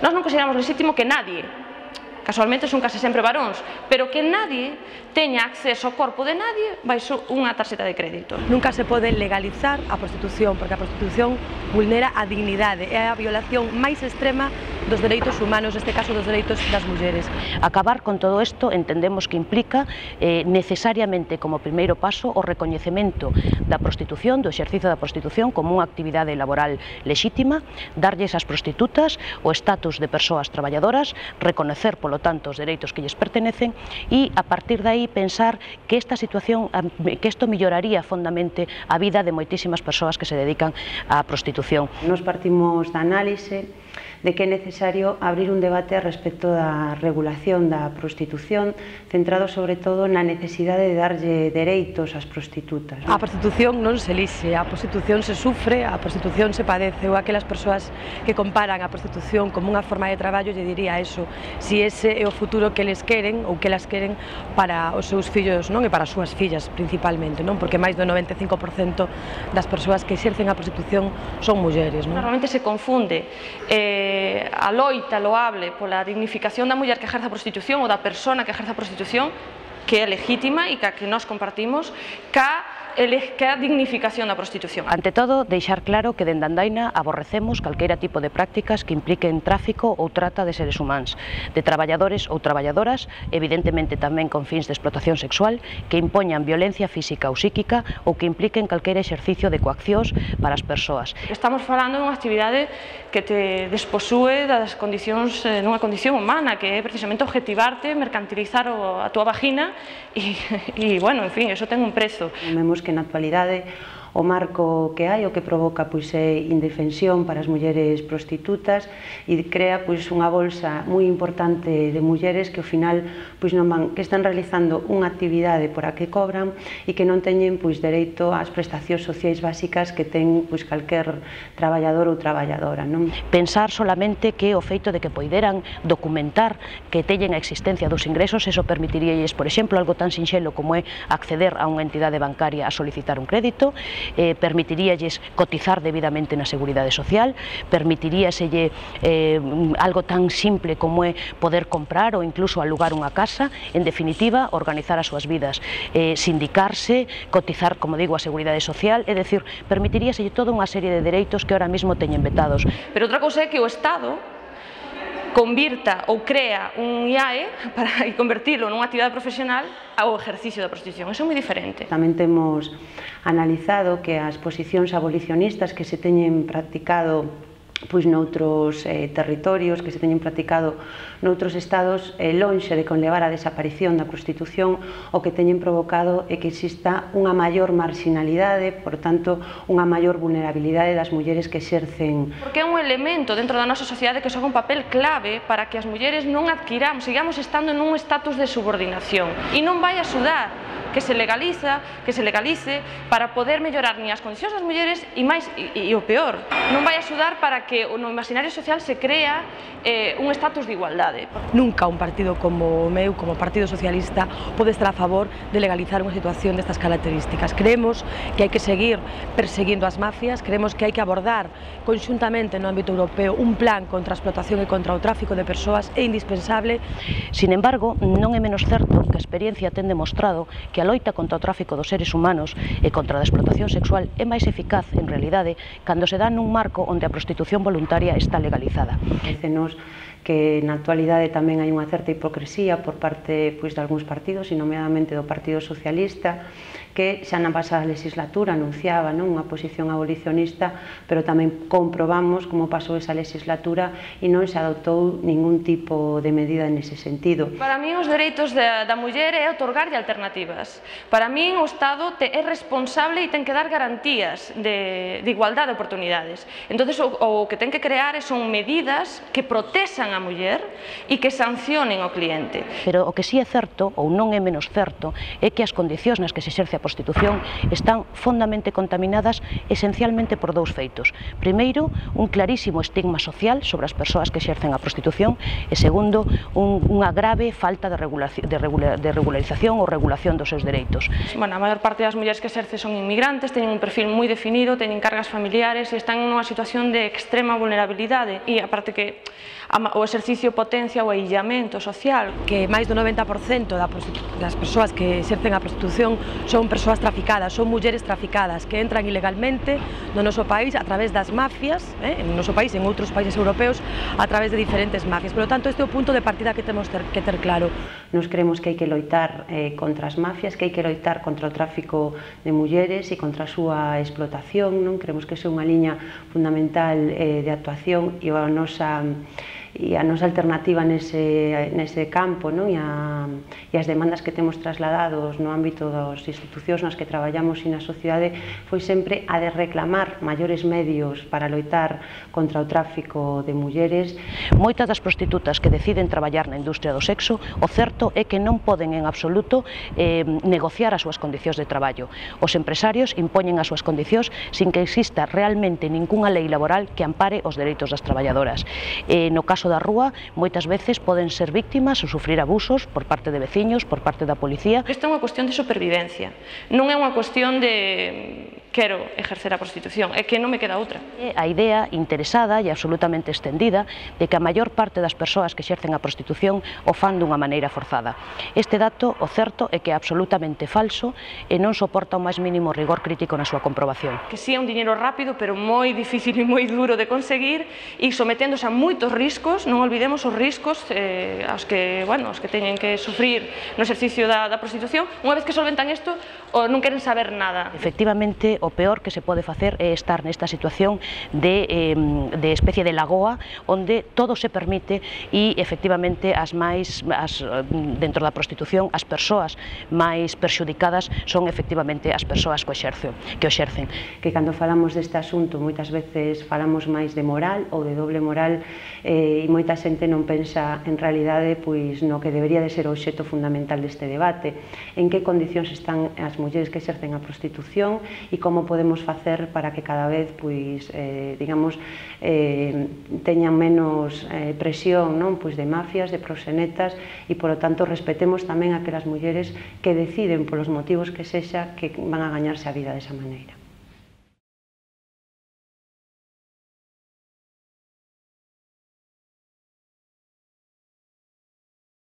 Nós non consideramos lexítimo que nadie, casualmente son case sempre varóns, pero que nadie teña acceso ao corpo de nadie baixo unha tarxeta de crédito. Nunca se pode legalizar a prostitución, porque a prostitución vulnera a dignidade, é a violación máis extrema dos dereitos humanos, neste caso dos dereitos das mulleres. Acabar con todo isto entendemos que implica necesariamente como primeiro paso o recoñecemento da prostitución, do exercicio da prostitución como unha actividade laboral lexítima, darlles ás prostitutas o estatus de persoas traballadoras, reconocer polo tanto os dereitos que lles pertenecen e a partir de aí pensar que esta situación, que isto melloraría fondamente a vida de moitísimas persoas que se dedican á prostitución. Nos partimos da análise de que é necesario abrir un debate respecto da regulación da prostitución, centrado sobre todo na necesidade de darlle dereitos ás prostitutas. A prostitución non se elixe, a prostitución se sufre, a prostitución se padece, ou aquelas persoas que comparan a prostitución como unha forma de traballo, lle diría eso, si ese é o futuro que eles queren ou que elas queren para os seus fillos, non? E para as súas fillas principalmente, non? Porque máis do 95% das persoas que exercen a prostitución son mulleres, non? Normalmente se confunde a loita loable pola dignificación da muller que exerce a prostitución ou da persona que exerce a prostitución, que é legítima e que nós compartimos, que a dignificación da prostitución. Ante todo, deixar claro que dende Andaina aborrecemos calqueira tipo de prácticas que impliquen tráfico ou trata de seres humanos, de traballadores ou traballadoras, evidentemente tamén con fins de explotación sexual, que impoñan violencia física ou psíquica ou que impliquen calqueira exercicio de coaccións para as persoas. Estamos falando dunha actividade que te desposúe das condicións nunha condición humana, que é precisamente objetivarte, mercantilizar a túa vagina e, bueno, en fin, eso ten un prezo. Vemos que na actualidade o marco que hai, o que provoca pois é indefensión para as mulleres prostitutas e crea pois unha bolsa moi importante de mulleres que ao final pois non van, que están realizando unha actividade por a que cobran e que non teñen pois dereito ás prestacións sociais básicas que ten pois calquer traballador ou traballadora, non? Pensar solamente que o feito de que poideran documentar que teñen a existencia dos ingresos, eso permitiríalles, por exemplo, algo tan sinxelo como é acceder a unha entidade bancaria a solicitar un crédito, permitiríalles cotizar debidamente na Seguridade Social, permitiríaselle algo tan simple como é poder comprar ou incluso alugar unha casa, en definitiva, organizar as súas vidas, sindicarse, cotizar, como digo, a Seguridade Social, é dicir, permitiríaselle toda unha serie de dereitos que ahora mesmo teñen vetados. Pero outra cousa é que o Estado convirta ou crea un IAE para convertirlo nunha actividade profesional ao exercicio da prostitución. Eso é moi diferente. Tamén temos analizado que as posicións abolicionistas que se teñen practicado pois noutros territorios, que se teñen practicado noutros estados, lonxe de conlevar a desaparición da prostitución, o que teñen provocado é que exista unha maior marxinalidade, por tanto, unha maior vulnerabilidade das mulleres que exercen. Porque é un elemento dentro da nosa sociedade que xoga un papel clave para que as mulleres non adquiramos, sigamos estando nun estatus de subordinación e non vai axudar que se legalice para poder mellorar nin as condicións das mulleres e o peor, non vai axudar para que no imaginario social se crea un estatus de igualdade. Nunca un partido como o meu, como Partido Socialista, pode estar a favor de legalizar unha situación destas características. Creemos que hai que seguir perseguindo as mafias, creemos que hai que abordar conxuntamente no ámbito europeo un plan contra a explotación e contra o tráfico de persoas é indispensable. Sin embargo, non é menos certo que a experiencia ten demostrado que a loita contra o tráfico dos seres humanos e contra a explotación sexual é máis eficaz, en realidade, cando se dá nun marco onde a prostitución voluntaria está legalizada. Parecenos que na actualidade tamén hai unha certa hipocresía por parte pois, de algúns partidos, e nomeadamente do Partido Socialista, que xa na pasada legislatura anunciaba unha posición abolicionista, pero tamén comprobamos como pasou esa legislatura e non se adoptou ningún tipo de medida nese sentido. Para min os dereitos da muller é otorgarlle alternativas. Para min o Estado é responsable e ten que dar garantías de igualdade de oportunidades. Entón, o que ten que crear son medidas que protexan a muller e que sancionen ao cliente. Pero o que si é certo, ou non é menos certo, é que as condicións nas que se exerce a prostitución están fondamente contaminadas esencialmente por dous feitos. Primeiro, un clarísimo estigma social sobre as persoas que exercen a prostitución e segundo, unha grave falta de regularización ou regulación dos seus dereitos. Bueno, a maior parte das mulleres que exercen son inmigrantes, teñen un perfil moi definido, teñen cargas familiares e están nunha situación de extrema vulnerabilidade e aparte que o exercicio potencia o aillamento social. Que máis do 90% das persoas que exercen a prostitución son persoas traficadas, son mulleres traficadas que entran ilegalmente no noso país a través das mafias, en noso país e en outros países europeos a través de diferentes mafias. Por lo tanto, este é o punto de partida que temos que ter claro. Nos creemos que hai que loitar contra as mafias, que hai que loitar contra o tráfico de mulleres e contra a súa explotación, non? Creemos que é unha liña fundamental de actuación e a nosa alternativa nese campo, non? E as demandas que temos trasladados no ámbito das institucións nas que traballamos e na sociedade foi sempre a de reclamar maiores medios para loitar contra o tráfico de mulleres. Moitas das prostitutas que deciden traballar na industria do sexo, o certo é que non poden en absoluto negociar as súas condicións de traballo. Os empresarios impoñen as súas condicións sin que exista realmente ningunha lei laboral que ampare os dereitos das traballadoras. No caso da rúa, moitas veces poden ser víctimas ou sufrir abusos por parte de veciños, por parte da policía. Isto é unha cuestión de supervivencia, non é unha cuestión de quero ejercer a prostitución, é que non me queda outra. A idea interesada e absolutamente extendida de que a maior parte das persoas que exercen a prostitución o fan dunha maneira forzada. Este dato, o certo, é que é absolutamente falso e non soporta o máis mínimo rigor crítico na súa comprobación. Que si é un diñeiro rápido, pero moi difícil e moi duro de conseguir e someténdose a moitos riscos, non olvidemos os riscos aos que teñen que sufrir no exercicio da prostitución. Unha vez que solventan isto, non queren saber nada. Efectivamente, o peor que se pode facer é estar nesta situación de especie de lagoa onde todo se permite e efectivamente dentro da prostitución as persoas máis perxudicadas son efectivamente as persoas que o exercen. Que cando falamos deste asunto moitas veces falamos máis de moral ou de doble moral e moita xente non pensa en realidade no que debería de ser o obxecto fundamental deste debate, en que condicións están as mulleres que exercen a prostitución e como podemos facer para que cada vez teñan menos presión de mafias, de proxenetas e polo tanto respetemos tamén aquelas mulleres que deciden polos motivos que sexa que van a gañarse a vida desa maneira.